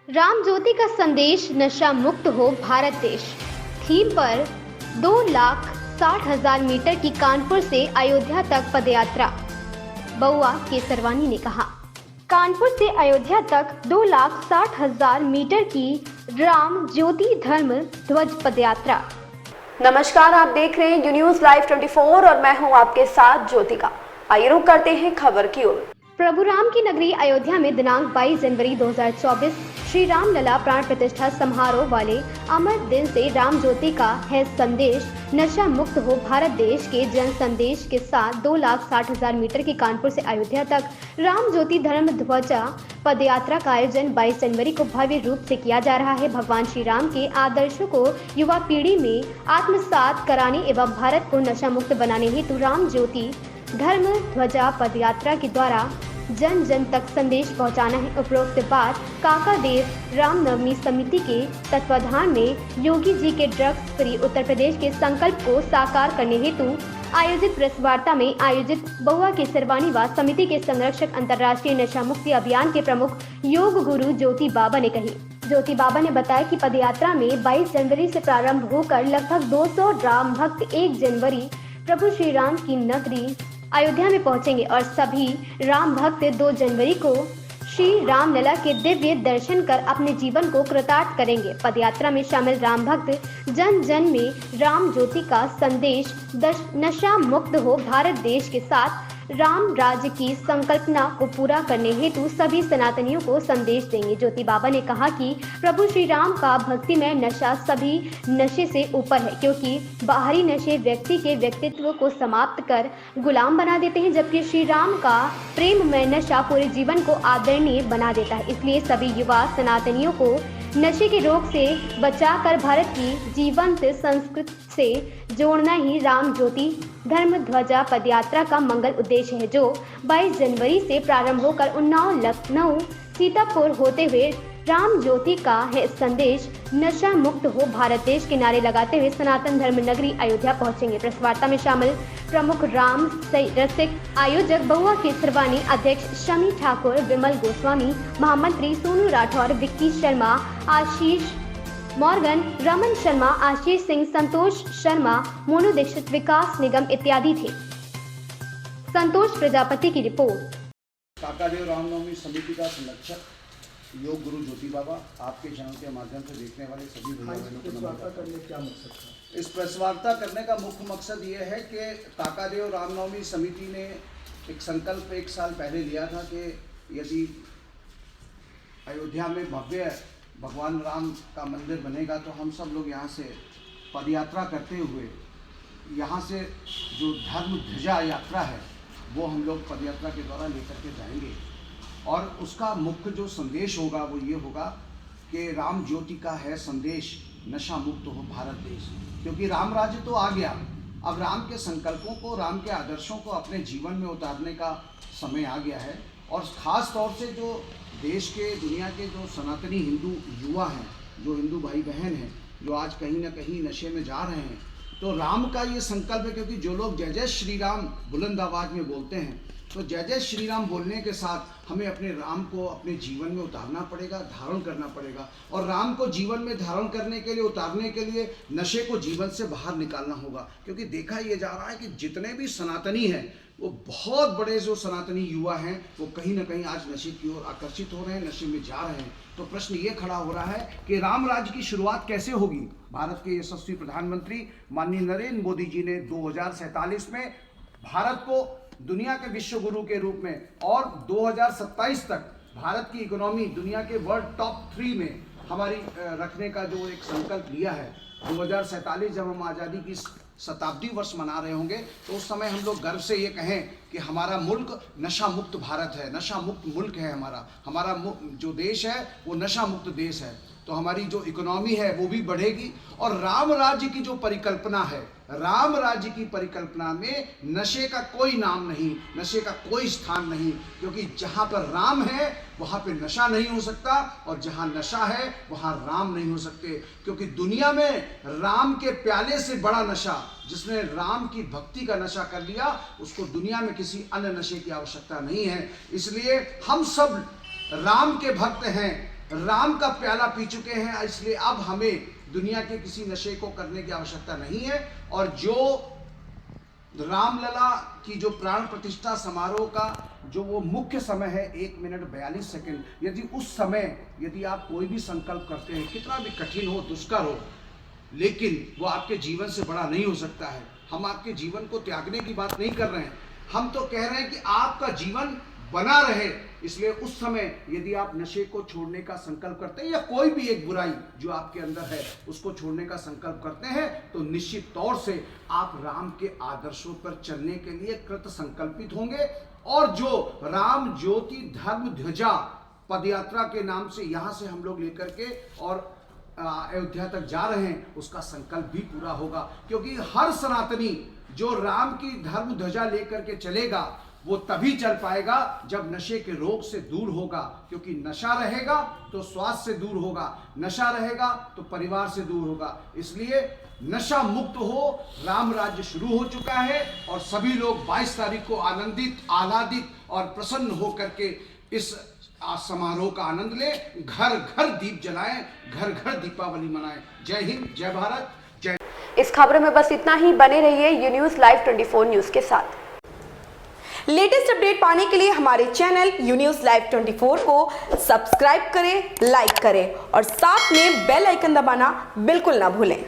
राम ज्योति का संदेश, नशा मुक्त हो भारत देश थीम पर 2,60,000 मीटर की कानपुर से अयोध्या तक पदयात्रा। बउआ केसरवानी ने कहा, कानपुर से अयोध्या तक 2,60,000 मीटर की राम ज्योति धर्म ध्वज पदयात्रा। नमस्कार, आप देख रहे हैं न्यूज़ लाइव 24 और मैं हूं आपके साथ ज्योतिका। आइए रुक करते हैं खबर की ओर। प्रभु राम की नगरी अयोध्या में दिनांक 22 जनवरी 2024 श्री राम लला प्राण प्रतिष्ठा समारोह वाले अमर दिन से राम ज्योति का है संदेश, नशा मुक्त हो भारत देश के जन संदेश के साथ 2,60,000 मीटर की कानपुर से अयोध्या तक राम ज्योति धर्म ध्वजा पदयात्रा का आयोजन 22 जनवरी को भव्य रूप से किया जा रहा है। भगवान श्री राम के आदर्शों को युवा पीढ़ी में आत्मसात कराने एवं भारत को नशा मुक्त बनाने हेतु राम ज्योति धर्म ध्वजा पदयात्रा के द्वारा जन जन तक संदेश पहुंचाना है। उपरोक्त बात काका देव रामनवमी समिति के तत्वाधान में योगी जी के ड्रग्स फ्री उत्तर प्रदेश के संकल्प को साकार करने हेतु आयोजित प्रेस वार्ता में आयोजित बउआ केसरवानी व समिति के संरक्षक अंतर्राष्ट्रीय नशा मुक्ति अभियान के प्रमुख योग गुरु ज्योति बाबा ने कही। ज्योति बाबा ने बताया कि पदयात्रा में 22 जनवरी से प्रारंभ होकर लगभग 200 राम भक्त 1 जनवरी प्रभु श्री राम की नगरी अयोध्या में पहुंचेंगे और सभी राम भक्त 2 जनवरी को श्री राम लला के दिव्य दर्शन कर अपने जीवन को कृतार्थ करेंगे। पदयात्रा में शामिल राम भक्त जन जन में राम ज्योति का संदेश नशा मुक्त हो भारत देश के साथ राम राज्य की संकल्पना को पूरा करने हेतु सभी सनातनियों को संदेश देंगे। ज्योति बाबा ने कहा कि प्रभु श्री राम का भक्तिमय नशा सभी नशे से ऊपर है, क्योंकि बाहरी नशे व्यक्ति के व्यक्तित्व को समाप्त कर गुलाम बना देते हैं, जबकि श्री राम का प्रेममय नशा पूरे जीवन को आदरणीय बना देता है। इसलिए सभी युवा सनातनियों को नशे के रोग से बचाकर भारत की जीवंत संस्कृति से जोड़ना ही राम ज्योति धर्म ध्वजा पदयात्रा का मंगल उद्देश्य है, जो 22 जनवरी से प्रारंभ होकर उन्नाव, लखनऊ, सीतापुर होते हुए राम ज्योति का है संदेश, नशा मुक्त हो भारत देश के नारे लगाते हुए सनातन धर्म नगरी अयोध्या पहुंचेंगे। प्रेस वार्ता में शामिल प्रमुख राम रसिक आयोजक बउआ केसरवानी, अध्यक्ष शमी ठाकुर, विमल गोस्वामी, महामंत्री सोनू राठौर, विक्की शर्मा, आशीष मॉर्गन, रमन शर्मा, आशीष सिंह, संतोष शर्मा, मोनू दीक्षित, विकास निगम इत्यादि थे। संतोष प्रजापति की रिपोर्ट। काका देव रामनवमी समिति का संरक्षक योग गुरु ज्योति बाबा, आपके चैनल के माध्यम से देखने वाले सभी भाई बहनों को नमस्कार। क्या मकसद था? इस प्रेस वार्ता करने का मुख्य मकसद ये है कि काका देव रामनवमी समिति ने एक संकल्प 1 साल पहले लिया था कि यदि अयोध्या में भव्य भगवान राम का मंदिर बनेगा तो हम सब लोग यहाँ से पदयात्रा करते हुए यहाँ से जो धर्म ध्वजा यात्रा है वो हम लोग पदयात्रा के द्वारा लेकर के जाएंगे, और उसका मुख्य जो संदेश होगा वो ये होगा कि राम ज्योति का है संदेश, नशा मुक्त हो भारत देश। क्योंकि राम राज्य तो आ गया, अब राम के संकल्पों को, राम के आदर्शों को अपने जीवन में उतारने का समय आ गया है। और ख़ास तौर से जो देश के, दुनिया के जो सनातनी हिंदू युवा हैं, जो हिंदू भाई बहन हैं, जो आज कहीं ना कहीं नशे में जा रहे हैं, तो राम का ये संकल्प है। क्योंकि जो लोग जय जय श्री राम बुलंद आवाज़ में बोलते हैं, तो जय जय श्री राम बोलने के साथ हमें अपने राम को अपने जीवन में उतारना पड़ेगा, धारण करना पड़ेगा। और राम को जीवन में धारण करने के लिए, उतारने के लिए नशे को जीवन से बाहर निकालना होगा। क्योंकि देखा ये जा रहा है कि जितने भी सनातनी हैं, वो बहुत बड़े जो सनातनी युवा हैं, वो कहीं ना कहीं आज नशे की ओर आकर्षित हो रहे हैं, नशे में जा रहे हैं। तो प्रश्न ये खड़ा हो रहा है कि राम राज्य की शुरुआत कैसे होगी। भारत के यशस्वी प्रधानमंत्री माननीय नरेंद्र मोदी जी ने 2047 में भारत को दुनिया के विश्व गुरु के रूप में और 2027 तक भारत की इकोनॉमी दुनिया के वर्ल्ड टॉप 3 में हमारी रखने का जो एक संकल्प लिया है। 2047 जब हम आज़ादी की शताब्दी वर्ष मना रहे होंगे, तो उस समय हम लोग गर्व से ये कहें कि हमारा मुल्क नशा मुक्त भारत है, नशा मुक्त मुल्क है। हमारा जो देश है वो नशा मुक्त देश है। तो हमारी जो इकोनॉमी है वो भी बढ़ेगी। और राम राज्य की जो परिकल्पना है, राम राज्य की परिकल्पना में नशे का कोई नाम नहीं, नशे का कोई स्थान नहीं। क्योंकि जहाँ पर राम है वहाँ पे नशा नहीं हो सकता, और जहाँ नशा है वहाँ राम नहीं हो सकते। क्योंकि दुनिया में राम के प्याले से बड़ा नशा, जिसने राम की भक्ति का नशा कर लिया, उसको दुनिया में किसी अन्य नशे की आवश्यकता नहीं है। इसलिए हम सब राम के भक्त हैं, राम का प्याला पी चुके हैं, इसलिए अब हमें दुनिया के किसी नशे को करने की आवश्यकता नहीं है। और जो रामलला की जो प्राण प्रतिष्ठा समारोह का जो वो मुख्य समय है 1 मिनट 42 सेकंड, यदि उस समय यदि आप कोई भी संकल्प करते हैं, कितना भी कठिन हो, दुष्कर हो, लेकिन वो आपके जीवन से बड़ा नहीं हो सकता है। हम आपके जीवन को त्यागने की बात नहीं कर रहे हैं, हम तो कह रहे हैं कि आपका जीवन बना रहे। इसलिए उस समय यदि आप नशे को छोड़ने का संकल्प करते हैं या कोई भी एक बुराई जो आपके अंदर है उसको छोड़ने का संकल्प करते हैं, तो निश्चित तौर से आप राम के आदर्शों पर चलने के लिए कृत संकल्पित होंगे। और जो राम ज्योति धर्म ध्वजा पदयात्रा के नाम से यहाँ से हम लोग लेकर के और अयोध्या तक जा रहे हैं, उसका संकल्प भी पूरा होगा। क्योंकि हर सनातनी जो राम की धर्म ध्वजा लेकर के चलेगा वो तभी चल पाएगा जब नशे के रोग से दूर होगा। क्योंकि नशा रहेगा तो स्वास्थ्य से दूर होगा, नशा रहेगा तो परिवार से दूर होगा। इसलिए नशा मुक्त हो, राम राज्य शुरू हो चुका है और सभी लोग 22 तारीख को आनंदित, आह्लादित और प्रसन्न होकर के इस समारोह का आनंद ले, घर घर दीप जलाएं, घर घर दीपावली मनाएं। जय हिंद, जय भारत, जय। इस खबर में बस इतना ही। बने रहिए यू न्यूज़ लाइव 24 न्यूज़ के साथ। लेटेस्ट अपडेट पाने के लिए हमारे चैनल यू न्यूज़ लाइव 24 को सब्सक्राइब करें, लाइक करें और साथ में बेल आइकन दबाना बिल्कुल ना भूलें।